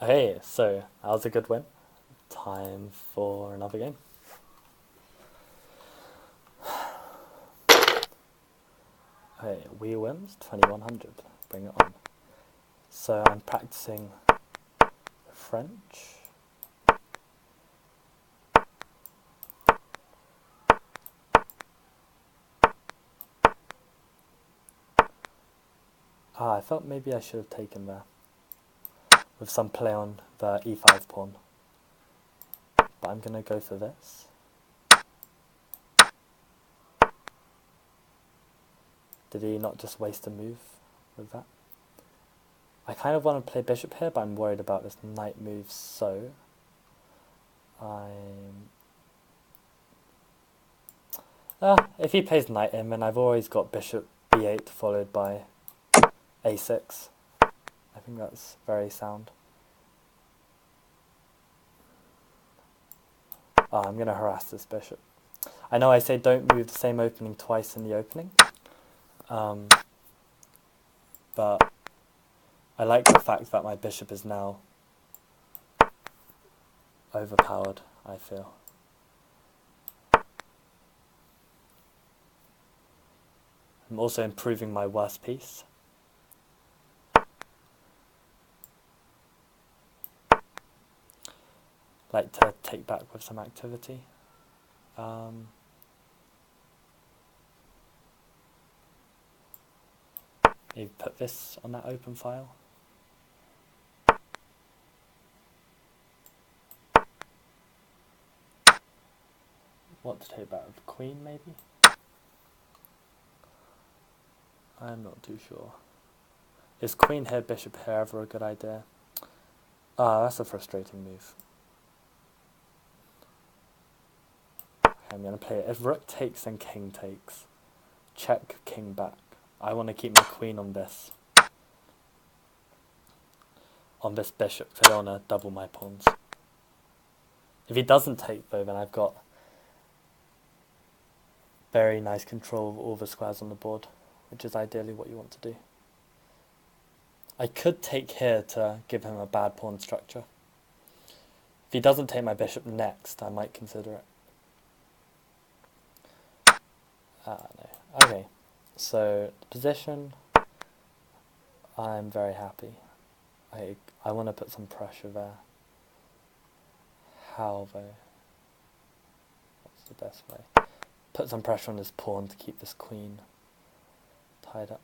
Okay, so that was a good win. Time for another game. Okay, we wins 2100. Bring it on. So I'm practicing French. I thought maybe I should have taken there with some play on the e5 pawn. But I'm going to go for this. Did he not just waste a move with that? I kind of want to play bishop here, but I'm worried about this knight move, so if he plays knight in, then I've always got bishop b8 followed by a6. I think that's very sound. I'm going to harass this bishop. I know I say don't move the same opening twice in the opening, but I like the fact that my bishop is now overpowered, I feel. I'm also improving my worst piece. Like to take back with some activity. Maybe put this on that open file. What to take back with queen, maybe? I'm not too sure. Is queen here, bishop here ever a good idea? That's a frustrating move. Okay, I'm going to play it. If rook takes, then king takes. Check, king back. I want to keep my queen on this bishop, because I don't want to double my pawns. If he doesn't take, though, then I've got very nice control of all the squares on the board, which is ideally what you want to do. I could take here to give him a bad pawn structure. If he doesn't take my bishop next, I might consider it. No. Okay, so the position, I'm very happy. I want to put some pressure there. How though? What's the best way? Put some pressure on this pawn to keep this queen tied up.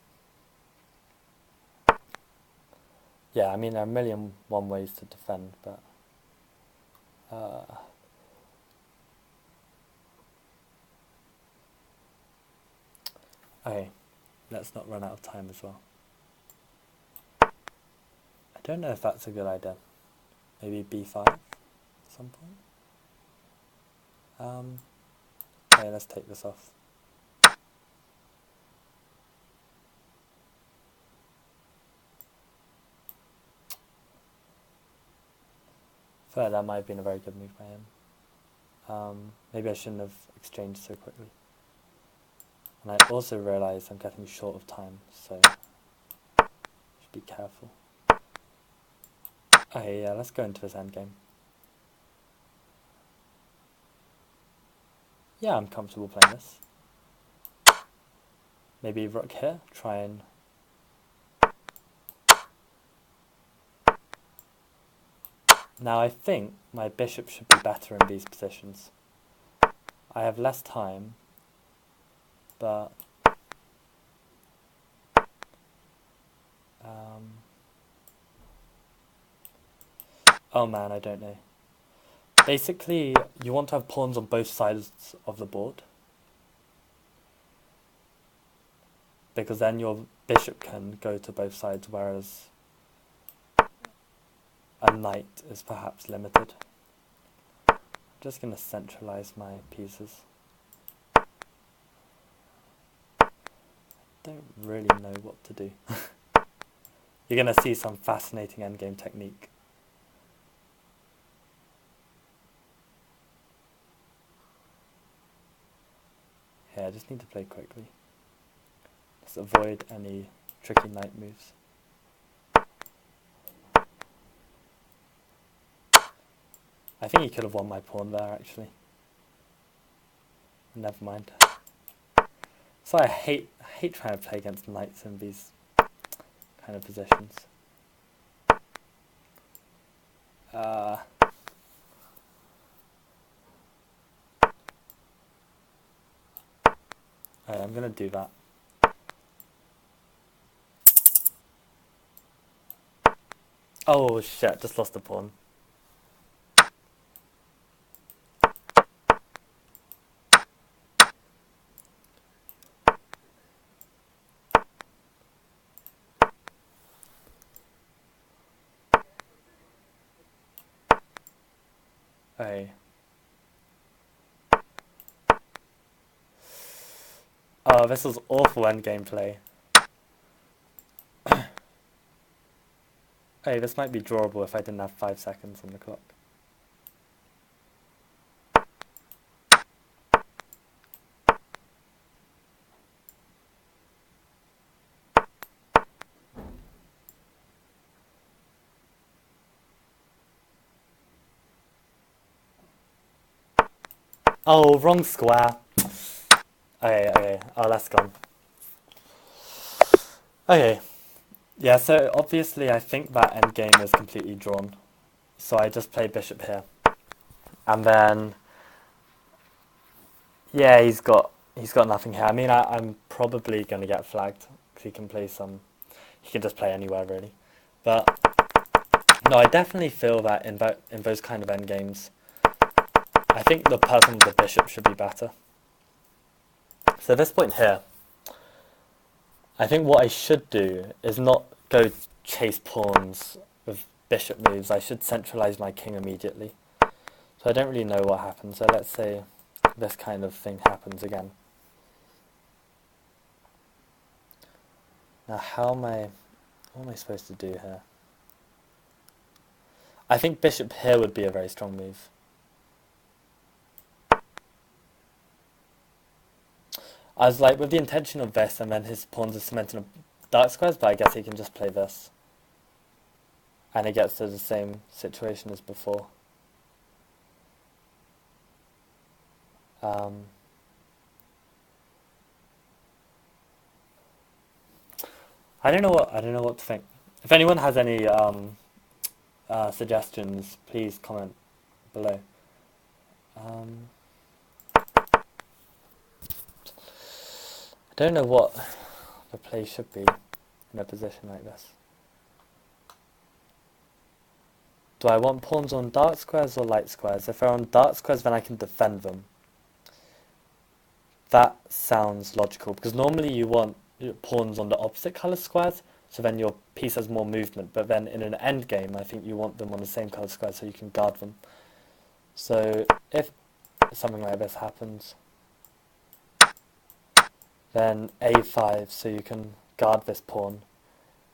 Yeah, I mean there are a million one ways to defend, but okay, let's not run out of time as well. I don't know if that's a good idea. Maybe b5 at some point. Okay, let's take this off. I feel like that might have been a very good move by him. Maybe I shouldn't have exchanged so quickly. And I also realise I'm getting short of time, so should be careful. Okay, yeah, let's go into this endgame. Yeah, I'm comfortable playing this. Maybe rook here, try and... Now I think my bishop should be better in these positions. I have less time, but... oh man, I don't know. Basically, you want to have pawns on both sides of the board, because then your bishop can go to both sides, whereas a knight is perhaps limited. I'm just going to centralize my pieces. Don't really know what to do. You're going to see some fascinating endgame technique. Yeah, I just need to play quickly. Just avoid any tricky knight moves. I think he could have won my pawn there, actually. Never mind. So I hate trying to play against knights in these kind of positions. I'm going to do that. Oh shit, just lost the pawn. Okay. Oh, this was awful endgame play. Hey, this might be drawable if I didn't have 5 seconds on the clock. Oh, wrong square. Okay. Oh, that's gone. Okay. Yeah, so obviously I think that endgame is completely drawn. So I just play bishop here. And then, yeah, he's got nothing here. I mean, I'm probably going to get flagged because he can just play anywhere really. But no, I definitely feel that in those kind of endgames, I think the person with the bishop should be better. So at this point here, I think what I should do is not go chase pawns with bishop moves. I should centralize my king immediately. So I don't really know what happens. So let's say this kind of thing happens again. Now what am I supposed to do here? I think bishop here would be a very strong move. I was like, with the intention of this, and then his pawns are cemented on dark squares, but I guess he can just play this. And it gets to the same situation as before. I don't know what to think. If anyone has any suggestions, please comment below. I don't know what the play should be in a position like this. Do I want pawns on dark squares or light squares? If they're on dark squares, then I can defend them. That sounds logical, because normally you want pawns on the opposite colour squares, so then your piece has more movement, but then in an endgame, I think you want them on the same colour squares so you can guard them. So if something like this happens, then a5, so you can guard this pawn,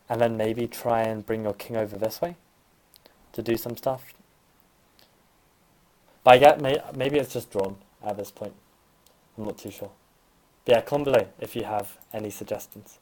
and then maybe try and bring your king over this way to do some stuff. But I get maybe it's just drawn at this point. I'm not too sure. But yeah, comment below if you have any suggestions.